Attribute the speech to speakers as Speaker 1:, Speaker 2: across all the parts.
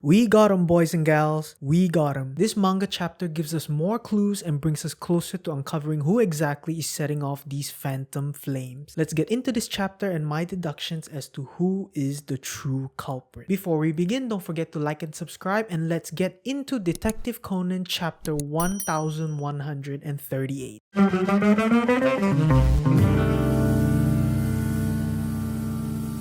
Speaker 1: We got him, boys and gals. We got him. This manga chapter gives us more clues and brings us closer to uncovering who exactly is setting off these phantom flames. Let's get into this chapter and my deductions as to who is the true culprit. Before we begin, don't forget to like and subscribe, and let's get into Detective Conan chapter 1138.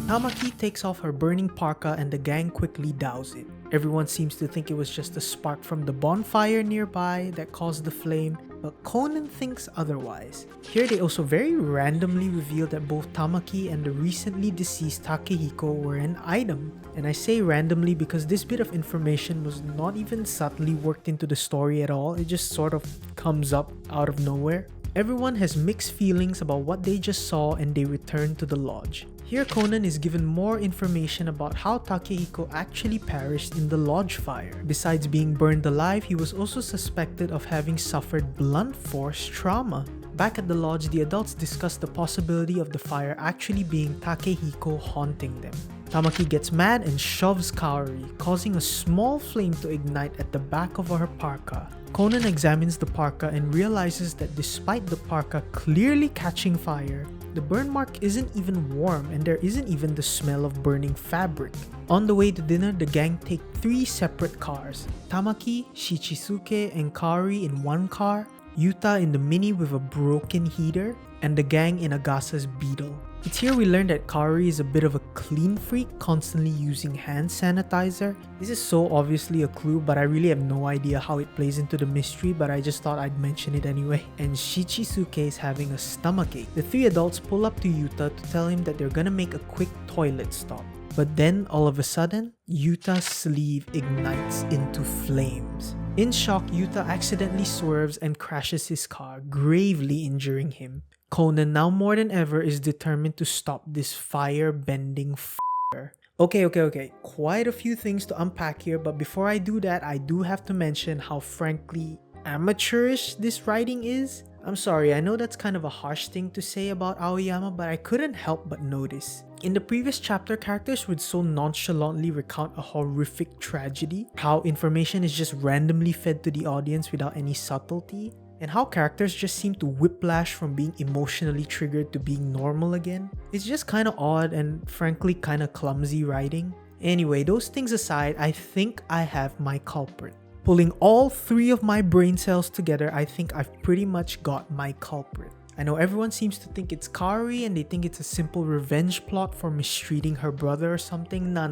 Speaker 1: Tamaki takes off her burning parka and the gang quickly douse it. Everyone seems to think it was just a spark from the bonfire nearby that caused the flame, but Conan thinks otherwise. Here they also very randomly reveal that both Tamaki and the recently deceased Takehiko were an item. And I say randomly because this bit of information was not even subtly worked into the story at all, it just sort of comes up out of nowhere. Everyone has mixed feelings about what they just saw and they return to the lodge. Here Conan is given more information about how Takehiko actually perished in the lodge fire. Besides being burned alive, he was also suspected of having suffered blunt force trauma. Back at the lodge, the adults discuss the possibility of the fire actually being Takehiko haunting them. Tamaki gets mad and shoves Kaori, causing a small flame to ignite at the back of her parka. Conan examines the parka and realizes that despite the parka clearly catching fire, the burn mark isn't even warm and there isn't even the smell of burning fabric. On the way to dinner, the gang take 3 separate cars. Tamaki, Shichisuke, and Kaori in one car, Yuta in the Mini with a broken heater, and the gang in Agasa's Beetle. It's here we learn that Kaori is a bit of a clean freak, constantly using hand sanitizer. This is so obviously a clue, but I really have no idea how it plays into the mystery, but I just thought I'd mention it anyway. And Shichisuke is having a stomachache. The 3 adults pull up to Yuta to tell him that they're gonna make a quick toilet stop. But then, all of a sudden, Yuta's sleeve ignites into flames. In shock, Yuta accidentally swerves and crashes his car, gravely injuring him. Conan, now more than ever, is determined to stop this fire-bending f***er. Okay. Quite a few things to unpack here, but before I do that, I do have to mention how frankly amateurish this writing is. I'm sorry, I know that's kind of a harsh thing to say about Aoyama, but I couldn't help but notice. In the previous chapter, characters would so nonchalantly recount a horrific tragedy, how information is just randomly fed to the audience without any subtlety, and how characters just seem to whiplash from being emotionally triggered to being normal again. It's just kinda odd and frankly kinda clumsy writing. Anyway, those things aside, I think I have my culprit. Pulling all 3 of my brain cells together, I think I've pretty much got my culprit. I know everyone seems to think it's Kaori and they think it's a simple revenge plot for mistreating her brother or something. Nah.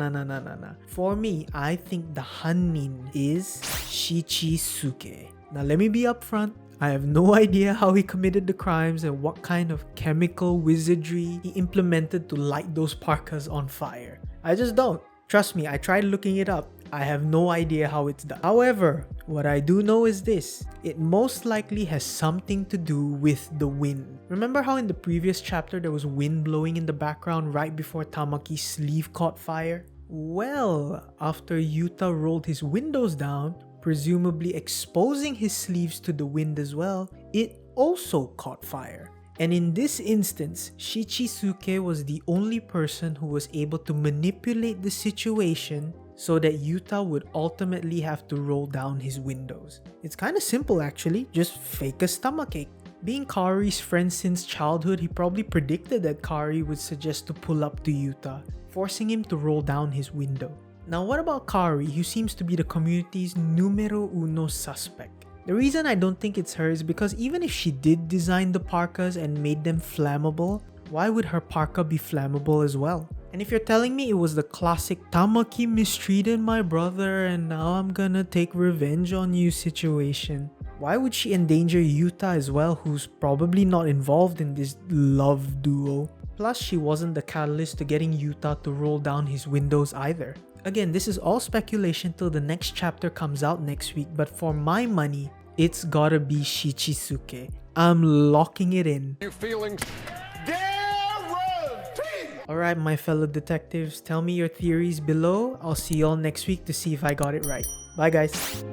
Speaker 1: For me, I think the Hannin is Shichisuke. Now let me be upfront. I have no idea how he committed the crimes and what kind of chemical wizardry he implemented to light those parkas on fire. I just don't. Trust me, I tried looking it up. I have no idea how it's done. However, what I do know is this. It most likely has something to do with the wind. Remember how in the previous chapter there was wind blowing in the background right before Tamaki's sleeve caught fire? Well, after Yuta rolled his windows down, presumably exposing his sleeves to the wind as well, it also caught fire. And in this instance, Shichisuke was the only person who was able to manipulate the situation so that Yuta would ultimately have to roll down his windows. It's kinda simple actually, just fake a stomachache. Being Kaori's friend since childhood, he probably predicted that Kaori would suggest to pull up to Yuta, forcing him to roll down his window. Now what about Kaori, who seems to be the community's numero uno suspect? The reason I don't think it's her is because even if she did design the parkas and made them flammable, why would her parka be flammable as well? And if you're telling me it was the classic Tamaki mistreated my brother and now I'm gonna take revenge on you situation, why would she endanger Yuta as well, who's probably not involved in this love duo? Plus, she wasn't the catalyst to getting Yuta to roll down his windows either. Again, this is all speculation till the next chapter comes out next week, but for my money, it's gotta be Shichisuke. I'm locking it in.
Speaker 2: Your feelings guaranteed.
Speaker 1: Alright, my fellow detectives, tell me your theories below. I'll see y'all next week to see if I got it right. Bye guys.